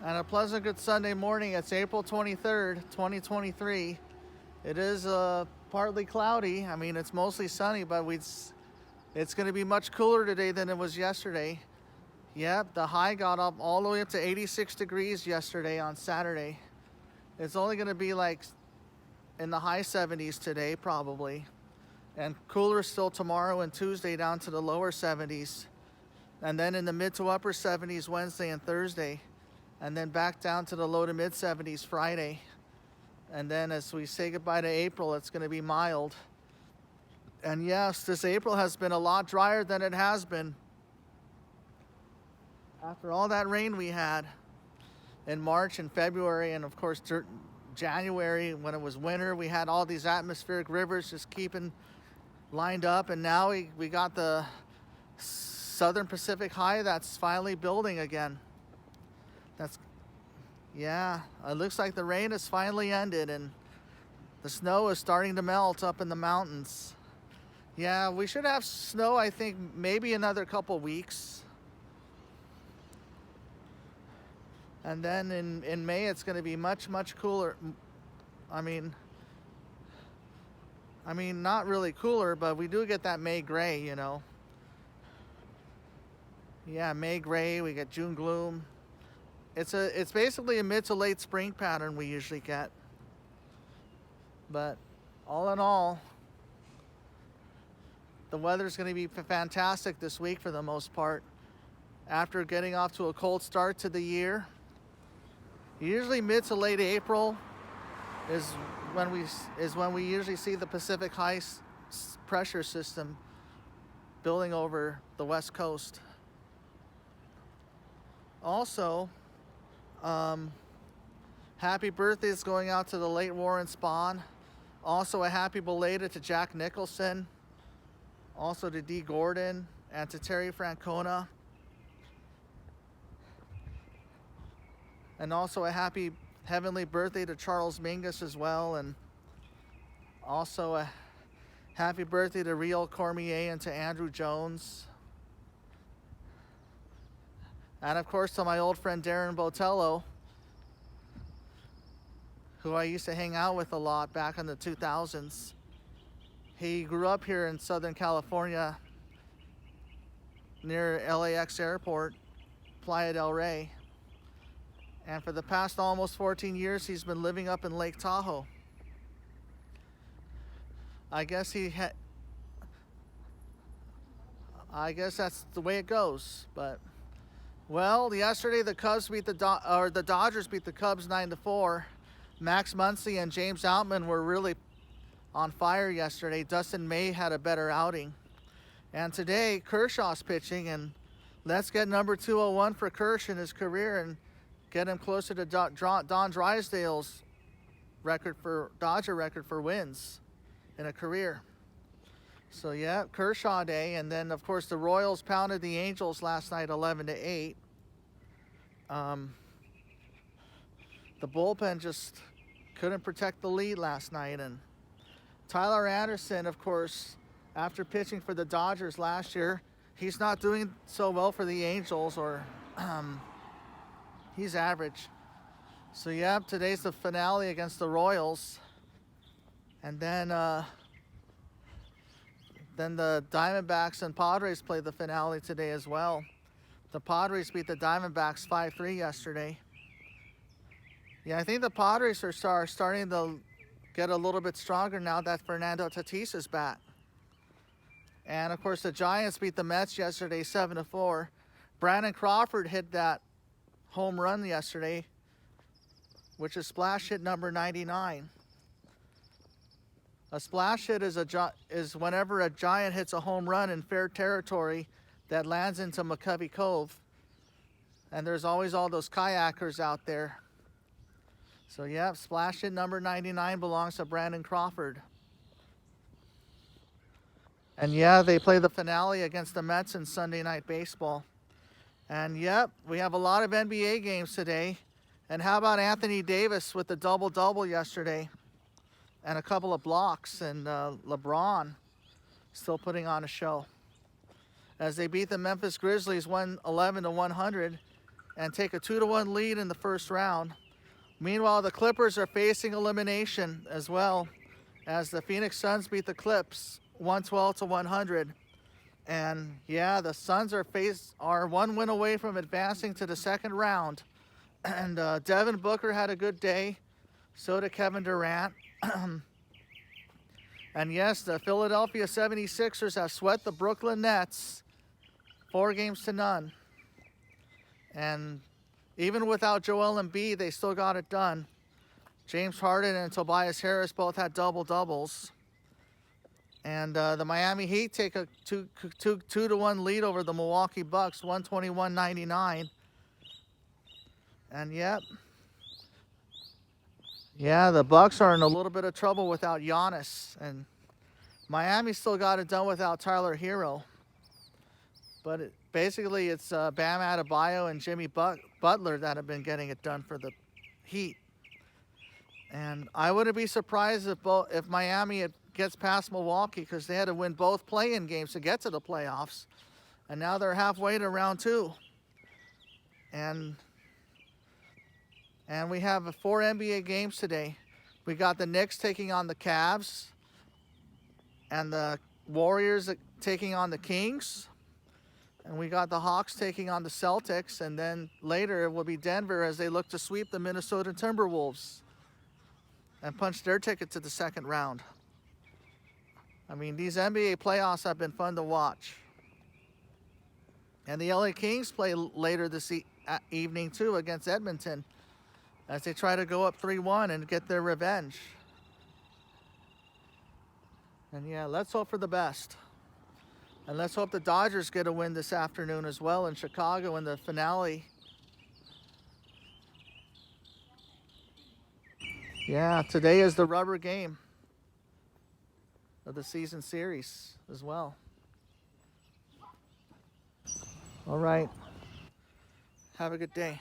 And a pleasant good Sunday morning. It's April 23rd, 2023. It is partly cloudy. I mean, it's mostly sunny, but it's going to be much cooler today than it was yesterday. Yep, the high got up all the way up to 86 degrees yesterday on Saturday. It's only going to be like in the high 70s today, probably. And cooler still tomorrow and Tuesday down to the lower 70s. And then in the mid to upper 70s Wednesday and Thursday. And then back down to the low to mid 70s Friday. And then as we say goodbye to April, it's going to be mild. And yes, this April has been a lot drier than it has been. After all that rain we had in March and February, and of course January when it was winter, we had all these atmospheric rivers just keeping lined up. And now we got the Southern Pacific high that's finally building again. Yeah, it looks like the rain has finally ended and the snow is starting to melt up in the mountains. Yeah, we should have snow, I think, maybe another couple weeks. And then in May, it's going to be much, much cooler. I mean, not really cooler, but we do get that May gray, you know. Yeah, May gray, we get June gloom. It's basically a mid to late spring pattern we usually get. But all in all, the weather's going to be fantastic this week for the most part. After getting off to a cold start to the year, usually mid to late April is when we usually see the Pacific high pressure system building over the west coast. Also, happy birthdays going out to the late Warren Spahn. Also a happy belated to Jack Nicholson. Also to Dee Gordon and to Terry Francona. And also a happy heavenly birthday to Charles Mingus as well. And also a happy birthday to Real Cormier and to Andrew Jones. And of course to my old friend Darren Botello, who I used to hang out with a lot back in the 2000s. He grew up here in Southern California near LAX Airport, Playa del Rey. And for the past almost 14 years, he's been living up in Lake Tahoe. I guess that's the way it goes, but well, yesterday the Dodgers beat the Cubs 9-4. Max Muncy and James Outman were really on fire yesterday. Dustin May had a better outing. And today Kershaw's pitching, and let's get number 201 for Kersh in his career and get him closer to Don Drysdale's Dodger record for wins in a career. So yeah, Kershaw day. And then of course the Royals pounded the Angels last night 11-8. The bullpen just couldn't protect the lead last night. And Tyler Anderson, of course, after pitching for the Dodgers last year, he's not doing so well for the Angels, or he's average. So yeah, today's the finale against the Royals. And then the Diamondbacks and Padres play the finale today as well. The Padres beat the Diamondbacks 5-3 yesterday. Yeah, I think the Padres are starting to get a little bit stronger now that Fernando Tatis is back. And of course the Giants beat the Mets yesterday 7-4. Brandon Crawford hit that home run yesterday, which is splash hit number 99. A splash hit is whenever a Giant hits a home run in fair territory that lands into McCovey Cove. And there's always all those kayakers out there. So yeah, splash hit number 99 belongs to Brandon Crawford. And yeah, they play the finale against the Mets in Sunday Night Baseball. And yep, we have a lot of NBA games today. And how about Anthony Davis with the double-double yesterday? And a couple of blocks, and LeBron still putting on a show as they beat the Memphis Grizzlies 111-100, and take a 2-1 lead in the first round. Meanwhile, the Clippers are facing elimination as well, as the Phoenix Suns beat the Clips 112-100. And yeah, the Suns are one win away from advancing to the second round. And Devin Booker had a good day. So did Kevin Durant. And yes, the Philadelphia 76ers have swept the Brooklyn Nets 4-0. And even without Joel Embiid, they still got it done. James Harden and Tobias Harris both had double-doubles. And the Miami Heat take a 2-1 lead over the Milwaukee Bucks, 121-99. And yep. Yeah, the Bucks are in a little bit of trouble without Giannis. And Miami still got it done without Tyler Hero. But basically it's Bam Adebayo and Jimmy Butler that have been getting it done for the Heat. And I wouldn't be surprised if Miami gets past Milwaukee, because they had to win both play-in games to get to the playoffs. And now they're halfway to round 2. And we have 4 NBA games today. We got the Knicks taking on the Cavs, and the Warriors taking on the Kings. And we got the Hawks taking on the Celtics. And then later it will be Denver as they look to sweep the Minnesota Timberwolves and punch their ticket to the second round. I mean, these NBA playoffs have been fun to watch. And the LA Kings play later this evening too against Edmonton, as they try to go up 3-1 and get their revenge. And yeah, let's hope for the best. And let's hope the Dodgers get a win this afternoon as well in Chicago in the finale. Yeah, today is the rubber game of the season series as well. All right. Have a good day.